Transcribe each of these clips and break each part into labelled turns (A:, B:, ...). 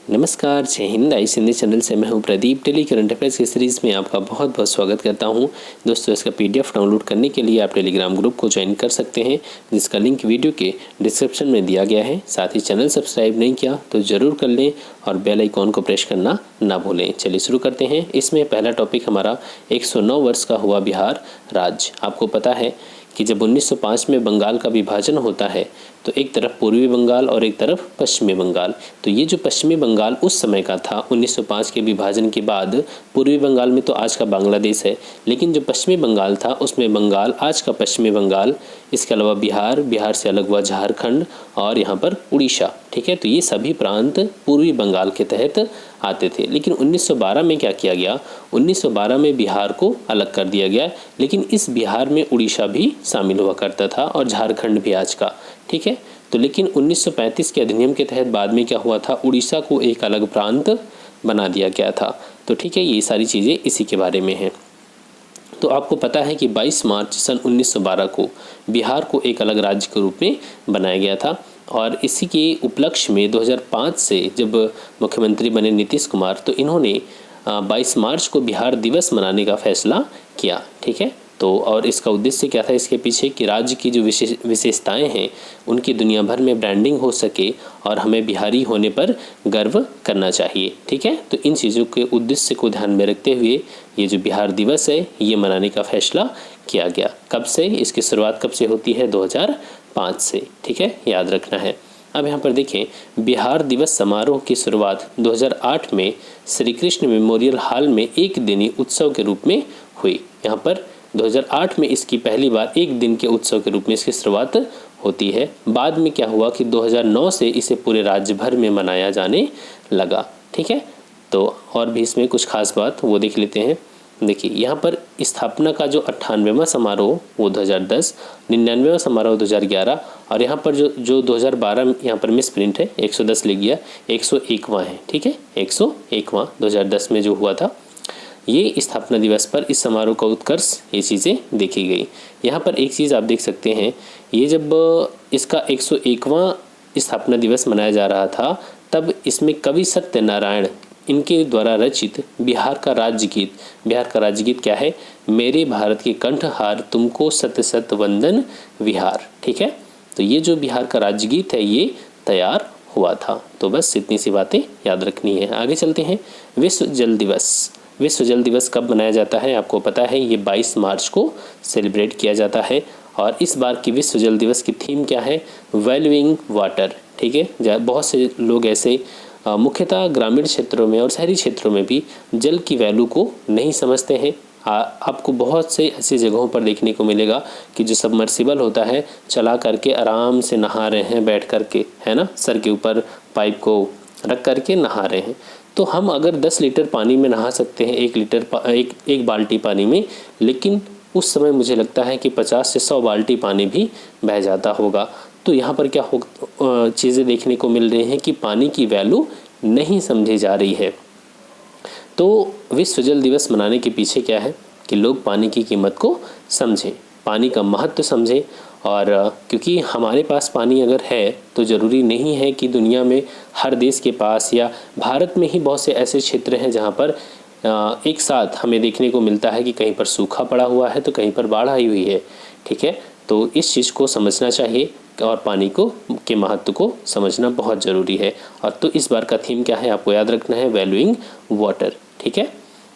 A: नमस्कार, जय Hind. IC Hindi channel से मैं हूं प्रदीप। डेली करंट अफेयर्स की सीरीज़ में आपका बहुत बहुत स्वागत करता हूं। दोस्तों, इसका पीडीएफ डाउनलोड करने के लिए आप टेलीग्राम ग्रुप को ज्वाइन कर सकते हैं, जिसका लिंक वीडियो के डिस्क्रिप्शन में दिया गया है। साथ ही चैनल सब्सक्राइब नहीं किया तो ज़रूर कर लें और बेल आइकॉन को प्रेस करना ना भूलें। चलिए शुरू करते हैं। इसमें पहला टॉपिक हमारा 109 वर्ष का हुआ बिहार राज्य। आपको पता है कि जब 1905 में बंगाल का विभाजन होता है तो एक तरफ पूर्वी बंगाल और एक तरफ पश्चिमी बंगाल। तो ये जो पश्चिमी बंगाल उस समय का था 1905 के विभाजन के बाद, पूर्वी बंगाल में तो आज का बांग्लादेश है, लेकिन जो पश्चिमी बंगाल था उसमें बंगाल, आज का पश्चिमी बंगाल, इसके अलावा बिहार, बिहार से अलग हुआ झारखंड और यहाँ पर उड़ीसा। ठीक है, तो ये सभी प्रांत पूर्वी बंगाल के तहत आते थे। लेकिन 1912 में क्या किया गया? 1912 में बिहार को अलग कर दिया गया, लेकिन इस बिहार में उड़ीसा भी शामिल हुआ करता था और झारखंड भी आज का। ठीक है, तो लेकिन 1935 के अधिनियम के तहत बाद में क्या हुआ था? उड़ीसा को एक अलग प्रांत बना दिया गया था। तो ठीक है, ये सारी चीज़ें इसी के बारे में हैं। तो आपको पता है कि 22 मार्च सन 1912 को बिहार को एक अलग राज्य के रूप में बनाया गया था और इसी के उपलक्ष्य में 2005 से जब मुख्यमंत्री बने नीतीश कुमार, तो इन्होंने 22 मार्च को बिहार दिवस मनाने का फैसला किया। ठीक है, तो और इसका उद्देश्य क्या था इसके पीछे? कि राज्य की जो विशेषताएं हैं उनकी दुनिया भर में ब्रांडिंग हो सके और हमें बिहारी होने पर गर्व करना चाहिए। ठीक है, तो इन चीज़ों के उद्देश्य को ध्यान में रखते हुए ये जो बिहार दिवस है ये मनाने का फैसला किया गया। कब से? इसकी शुरुआत कब से होती है? 2005 से। ठीक है, याद रखना है। अब यहाँ पर देखें, बिहार दिवस समारोह की शुरुआत 2008 में श्री कृष्ण मेमोरियल हॉल में एक दिनी उत्सव के रूप में हुई। यहाँ पर 2008 में इसकी पहली बार एक दिन के उत्सव के रूप में इसकी शुरुआत होती है। बाद में क्या हुआ कि 2009 से इसे पूरे राज्य भर में मनाया जाने लगा। ठीक है, तो और भी इसमें कुछ खास बात वो देख लेते हैं। देखिए, यहाँ पर स्थापना का जो 98वां समारोह वो 2010, 99वां समारोह 2011 और यहाँ पर जो 2012 यहाँ पर मिस प्रिंट है, 110 लिख गया, 101वां है। ठीक है, 101वां 2010 में जो हुआ था। ये स्थापना दिवस पर इस समारोह का उत्कर्ष, ये चीज़ें देखी गई। यहाँ पर एक चीज़ आप देख सकते हैं, ये जब इसका 101वां स्थापना दिवस मनाया जा रहा था तब इसमें कवि सत्यनारायण इनके द्वारा रचित बिहार का राज्यगीत क्या है? मेरे भारत के कंठहार तुमको सत सत वंदन विहार। ठीक है, तो ये जो बिहार का राज्यगीत है ये तैयार हुआ था। तो बस इतनी सी बातें याद रखनी है। आगे चलते हैं। विश्व जल दिवस कब मनाया जाता है? आपको पता है ये 22 मार्च को सेलिब्रेट किया जाता है और इस बार की विश्व जल दिवस की थीम क्या है? Valuing water. ठीक है, बहुत से लोग ऐसे मुख्यतः ग्रामीण क्षेत्रों में और शहरी क्षेत्रों में भी जल की वैल्यू को नहीं समझते हैं। आपको बहुत से ऐसी जगहों पर देखने को मिलेगा कि जो सबमर्सिबल होता है चला करके आराम से नहा रहे हैं, बैठ करके, है ना, सर के ऊपर पाइप को रख करके नहा रहे हैं। तो हम अगर 10 लीटर पानी में नहा सकते हैं, एक बाल्टी पानी में, लेकिन उस समय मुझे लगता है कि 50 से 100 बाल्टी पानी भी बह जाता होगा। तो यहाँ पर क्या चीज़ें देखने को मिल रही हैं कि पानी की वैल्यू नहीं समझी जा रही है। तो विश्व जल दिवस मनाने के पीछे क्या है कि लोग पानी की कीमत को समझें, पानी का महत्व समझें। और क्योंकि हमारे पास पानी अगर है तो ज़रूरी नहीं है कि दुनिया में हर देश के पास या भारत में ही बहुत से ऐसे क्षेत्र हैं जहाँ पर एक साथ हमें देखने को मिलता है कि कहीं पर सूखा पड़ा हुआ है तो कहीं पर बाढ़ आई हुई है। ठीक है, तो इस चीज़ को समझना चाहिए और पानी के महत्व को समझना बहुत ज़रूरी है। और तो इस बार का थीम क्या है आपको याद रखना है? Valuing water. ठीक है,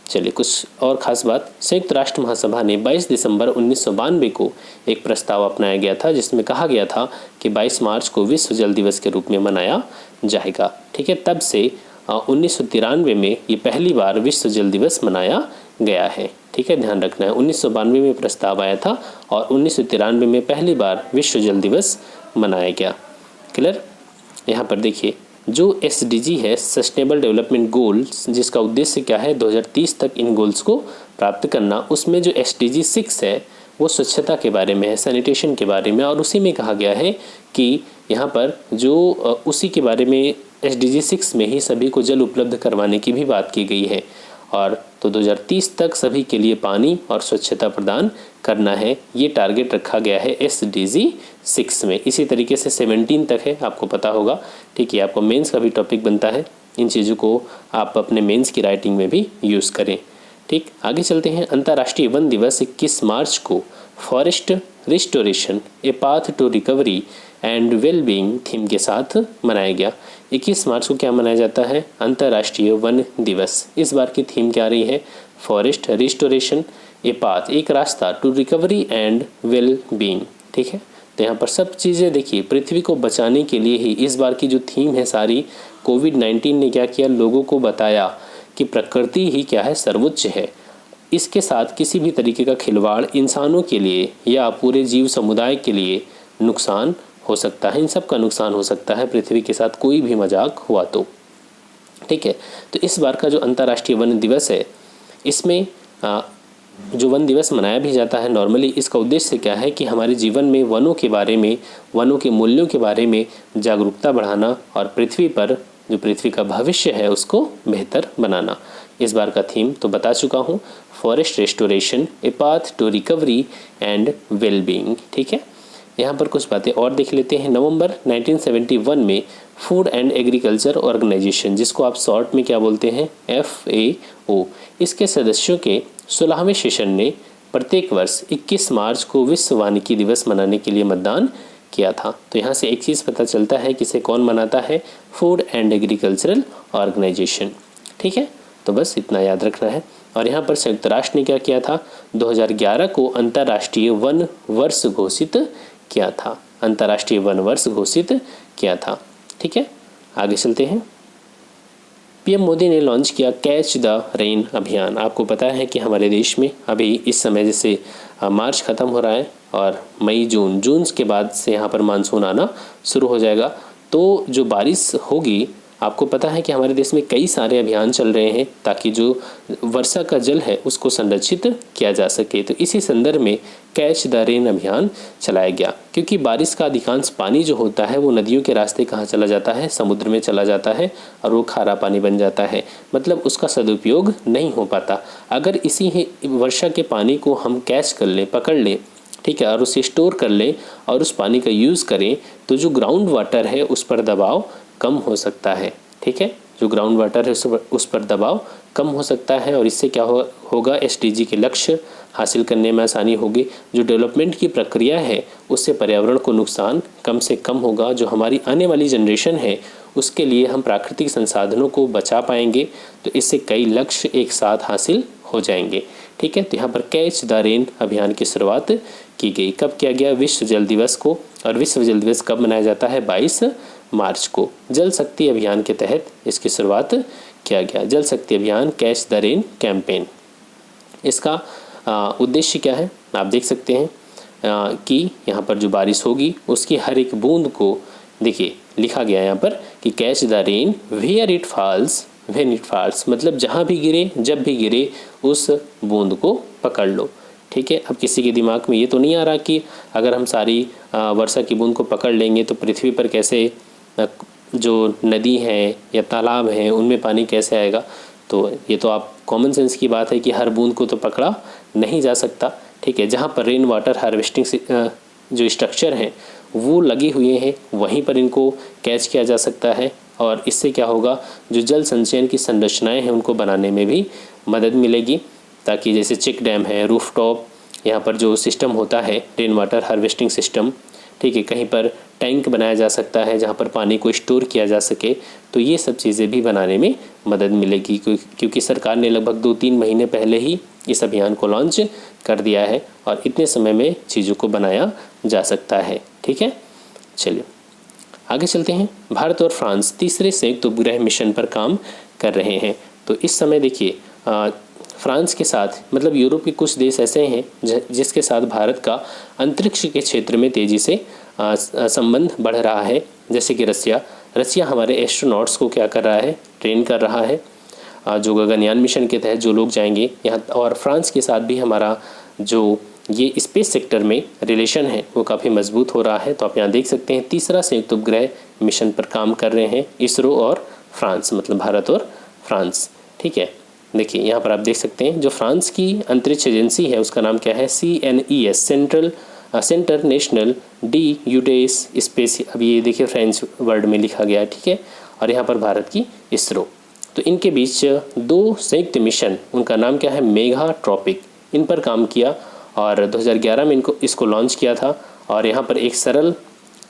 A: चलिए कुछ और ख़ास बात। संयुक्त राष्ट्र महासभा ने 22 दिसंबर 1992 को एक प्रस्ताव अपनाया गया था जिसमें कहा गया था कि 22 मार्च को विश्व जल दिवस के रूप में मनाया जाएगा। ठीक है, तब से 1993 में ये पहली बार विश्व जल दिवस मनाया गया है। ठीक है, ध्यान रखना है। 1992 में प्रस्ताव आया था और 1993 में पहली बार विश्व जल दिवस मनाया गया। क्लियर? यहाँ पर देखिए, जो SDG है, सस्टेनेबल डेवलपमेंट गोल्स, जिसका उद्देश्य क्या है? 2030 तक इन गोल्स को प्राप्त करना। उसमें जो SDG 6 है वो स्वच्छता के बारे में है, सैनिटेशन के बारे में, और उसी में कहा गया है कि यहाँ पर जो उसी के बारे में SDG 6 में ही सभी को जल उपलब्ध करवाने की भी बात की गई है। और तो 2030 तक सभी के लिए पानी और स्वच्छता प्रदान करना है, ये टारगेट रखा गया है SDG 6 में। इसी तरीके से 17 तक है, आपको पता होगा। ठीक है, आपको मेंस का भी टॉपिक बनता है इन चीज़ों को आप अपने मेंस की राइटिंग में भी यूज़ करें। ठीक, आगे चलते हैं। अंतर्राष्ट्रीय वन दिवस 21 मार्च को forest restoration a path to recovery and wellbeing theme के साथ मनाया गया। 21 मार्च को क्या मनाया जाता है? अंतर्राष्ट्रीय वन दिवस। इस बार की थीम क्या रही है? फॉरेस्ट रिस्टोरेशन ए पाथ, एक रास्ता, to recovery and well being. ठीक है, तो यहाँ पर सब चीज़ें देखिए पृथ्वी को बचाने के लिए ही इस बार की जो थीम है सारी, कोविड-19 ने क्या किया, लोगों को बताया कि प्रकृति ही क्या है, सर्वोच्च है। इसके साथ किसी भी तरीके का खिलवाड़ इंसानों के लिए या पूरे जीव समुदाय के लिए नुकसान हो सकता है। इन सब का नुकसान हो सकता है पृथ्वी के साथ कोई भी मजाक हुआ तो। ठीक है, तो इस बार का जो अंतर्राष्ट्रीय वन दिवस है, इसमें जो वन दिवस मनाया भी जाता है नॉर्मली, इसका उद्देश्य क्या है कि हमारे जीवन में वनों के बारे में, वनों के मूल्यों के बारे में जागरूकता बढ़ाना और पृथ्वी पर जो पृथ्वी का भविष्य है उसको बेहतर बनाना। इस बार का थीम तो बता चुका हूँ, forest restoration a path to recovery and wellbeing. ठीक है, यहाँ पर कुछ बातें और देख लेते हैं। नवंबर 1971 में फूड एंड एग्रीकल्चर ऑर्गेनाइजेशन, जिसको आप शॉर्ट में क्या बोलते हैं, FAO, इसके सदस्यों के 16वें सेशन ने प्रत्येक वर्ष 21 मार्च को विश्व वानिकी दिवस मनाने के लिए मतदान किया था। तो यहाँ से एक चीज़ पता चलता है कि इसे कौन मनाता है, फूड एंड एग्रीकल्चरल ऑर्गेनाइजेशन। ठीक है, तो बस इतना याद रखना है। और यहाँ पर संयुक्त राष्ट्र ने क्या किया था, 2011 को अंतर्राष्ट्रीय वन वर्ष घोषित किया था, अंतर्राष्ट्रीय वन वर्ष घोषित किया था। ठीक है, आगे चलते हैं। पीएम मोदी ने लॉन्च किया कैच द रेन अभियान। आपको पता है कि हमारे देश में अभी इस समय जैसे मार्च ख़त्म हो रहा है और मई जून के बाद से यहाँ पर मानसून आना शुरू हो जाएगा, तो जो बारिश होगी, आपको पता है कि हमारे देश में कई सारे अभियान चल रहे हैं ताकि जो वर्षा का जल है उसको संरक्षित किया जा सके। तो इसी संदर्भ में कैच द रेन अभियान चलाया गया, क्योंकि बारिश का अधिकांश पानी जो होता है वो नदियों के रास्ते कहाँ चला जाता है, समुद्र में चला जाता है और वो खारा पानी बन जाता है, मतलब उसका सदुपयोग नहीं हो पाता। अगर इसी ही वर्षा के पानी को हम कैच कर लें, पकड़ लें, ठीक है, और उसे स्टोर कर लें और उस पानी का यूज़ करें, तो जो ग्राउंड वाटर है उस पर दबाव कम हो सकता है। ठीक है, जो ग्राउंड वाटर है उस पर दबाव कम हो सकता है और इससे क्या होगा, SDG के लक्ष्य हासिल करने में आसानी होगी। जो डेवलपमेंट की प्रक्रिया है उससे पर्यावरण को नुकसान कम से कम होगा। जो हमारी आने वाली जनरेशन है उसके लिए हम प्राकृतिक संसाधनों को बचा पाएंगे, तो इससे कई लक्ष्य एक साथ हासिल हो जाएंगे। ठीक है, तो यहाँ पर कैच द रेन अभियान की शुरुआत की गई। कब किया गया? विश्व जल दिवस को। और विश्व जल दिवस कब मनाया जाता है? 22 मार्च को। जल शक्ति अभियान के तहत इसकी शुरुआत किया गया। जल शक्ति अभियान, कैच द रेन कैंपेन। इसका उद्देश्य क्या है, आप देख सकते हैं कि यहाँ पर जो बारिश होगी उसकी हर एक बूंद को, देखिए लिखा गया यहाँ पर कि catch the rain where it falls when it falls, मतलब जहाँ भी गिरे, जब भी गिरे, उस बूंद को पकड़ लो। ठीक है, अब किसी के दिमाग में ये तो नहीं आ रहा कि अगर हम सारी वर्षा की बूंद को पकड़ लेंगे तो पृथ्वी पर कैसे जो नदी है या तालाब हैं उनमें पानी कैसे आएगा। तो ये तो आप कॉमन सेंस की बात है कि हर बूंद को तो पकड़ा नहीं जा सकता। ठीक है, जहाँ पर रेन वाटर हार्वेस्टिंग जो स्ट्रक्चर हैं वो लगे हुए हैं वहीं पर इनको कैच किया जा सकता है और इससे क्या होगा, जो जल संचयन की संरचनाएं हैं उनको बनाने में भी मदद मिलेगी, ताकि जैसे चेक डैम है, रूफटॉप, यहाँ पर जो सिस्टम होता है रेन वाटर हार्वेस्टिंग सिस्टम, ठीक है, कहीं पर टैंक बनाया जा सकता है जहाँ पर पानी को स्टोर किया जा सके। तो ये सब चीज़ें भी बनाने में मदद मिलेगी, क्योंकि सरकार ने लगभग 2-3 महीने पहले ही इस अभियान को लॉन्च कर दिया है और इतने समय में चीज़ों को बनाया जा सकता है। ठीक है, चलिए आगे चलते हैं। भारत और फ्रांस तीसरे संयुक्त उपग्रह मिशन पर काम कर रहे हैं। तो इस समय देखिए फ्रांस के साथ, मतलब यूरोप के कुछ देश ऐसे हैं जिसके साथ भारत का अंतरिक्ष के क्षेत्र में तेज़ी से संबंध बढ़ रहा है। जैसे कि रसिया हमारे एस्ट्रोनॉट्स को क्या कर रहा है, ट्रेन कर रहा है, जो गगनयान मिशन के तहत जो लोग जाएंगे यहाँ। और फ्रांस के साथ भी हमारा जो ये स्पेस सेक्टर में रिलेशन है वो काफ़ी मजबूत हो रहा है। तो आप यहाँ देख सकते हैं तीसरा संयुक्त उपग्रह मिशन पर काम कर रहे हैं इसरो और फ्रांस, मतलब भारत और फ्रांस। ठीक है, देखिए यहाँ पर आप देख सकते हैं जो फ्रांस की अंतरिक्ष एजेंसी है उसका नाम क्या है, CNES, Centre National de Etudes Space. अब ये देखिए फ्रेंच वर्ड में लिखा गया है। ठीक है, और यहाँ पर भारत की इसरो। तो इनके बीच 2 संयुक्त मिशन, उनका नाम क्या है, मेगा ट्रॉपिक, इन पर काम किया और 2011 में इसको लॉन्च किया था। और यहाँ पर एक सरल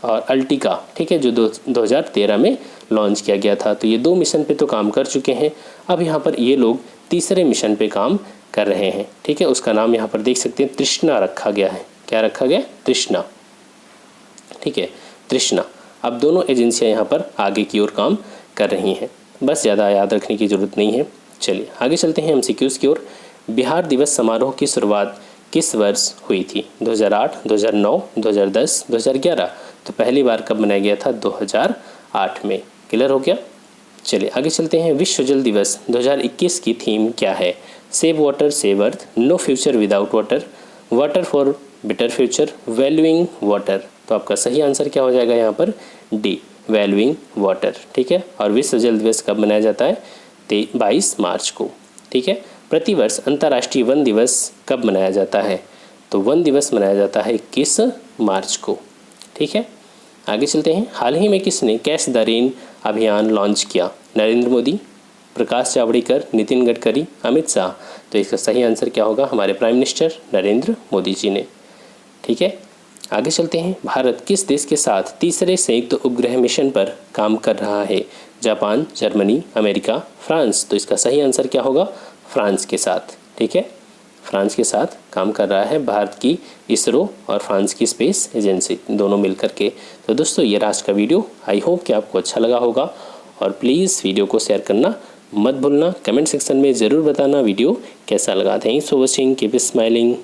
A: और अल्टिका, ठीक है, जो 2013 में लॉन्च किया गया था। तो ये 2 मिशन पे तो काम कर चुके हैं। अब यहाँ पर ये लोग तीसरे मिशन पे काम कर रहे हैं, ठीक है। उसका नाम यहाँ पर देख सकते हैं, तृष्णा रखा गया है। क्या रखा गया? तृष्णा, ठीक है, तृष्णा। अब दोनों एजेंसियाँ यहाँ पर आगे की ओर काम कर रही हैं, बस ज़्यादा याद रखने की ज़रूरत नहीं है। चलिए आगे चलते हैं MCQs की ओर। बिहार दिवस समारोह की शुरुआत किस वर्ष हुई थी? 2008, 2009, 2010, 2011। तो पहली बार कब मनाया गया था? 2008 में। क्लियर हो गया? चलिए आगे चलते हैं। विश्व जल दिवस 2021 की थीम क्या है? Save water, save earth, no future without water, water for better future, valuing water. तो आपका सही आंसर क्या हो जाएगा यहाँ पर? डी, वैल्यूइंग वाटर, ठीक है। और विश्व जल दिवस कब मनाया जाता है? 22 मार्च को, ठीक है। प्रतिवर्ष अंतर्राष्ट्रीय वन दिवस कब मनाया जाता है? तो वन दिवस मनाया जाता है 21 मार्च को, ठीक है। आगे चलते हैं। हाल ही में किसने कैच द रेन अभियान लॉन्च किया? नरेंद्र मोदी, प्रकाश जावड़ेकर, नितिन गडकरी, अमित शाह। तो इसका सही आंसर क्या होगा? हमारे प्राइम मिनिस्टर नरेंद्र मोदी जी ने, ठीक है। आगे चलते हैं। भारत किस देश के साथ तीसरे संयुक्त उपग्रह मिशन पर काम कर रहा है? Japan, Germany, America, France. तो इसका सही आंसर क्या होगा? फ्रांस के साथ, ठीक है। फ्रांस के साथ काम कर रहा है भारत की इसरो और फ्रांस की स्पेस एजेंसी, दोनों मिलकर के। तो दोस्तों ये आज का वीडियो, आई होप कि आपको अच्छा लगा होगा। और प्लीज़ वीडियो को शेयर करना मत भूलना। कमेंट सेक्शन में ज़रूर बताना वीडियो कैसा लगा। Thanks for watching, keep smiling.